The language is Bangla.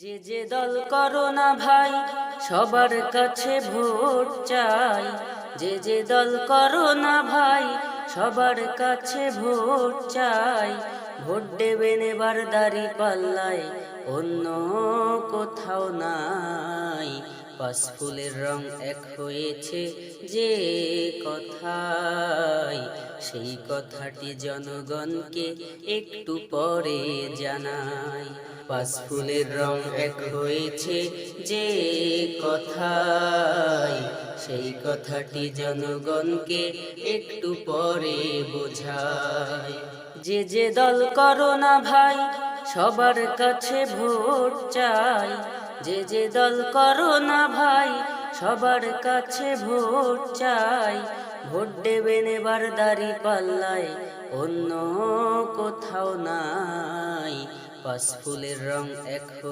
যে যে দল করো না ভাই, সবার কাছে ভোট চাই। যে যে দল করো না ভাই, সবার কাছে ভোট চাই। ভোট দেবেন এবার দাঁড়িপাল্লায়, অন্য কোথাও নাই। পাঁচফুলের রং এক হয়েছে যে কথায়, সেই কথাটি জনগণকে একটু পরে জানাই। পাঁচফুলের রং এক হয়েছে যে কথায়, সেই কথাটি জনগণকে একটু পরে বোঝায়। যে যে দল করো না ভাই, সবার কাছে ভোট চাই। যে যে দল করো না ভাই, সবার কাছে ভোট চাই। ভোট দেবেন এবার দাঁড়িপাল্লায়, অন্য কোথাও নাই। পাঁচফুলের রং এক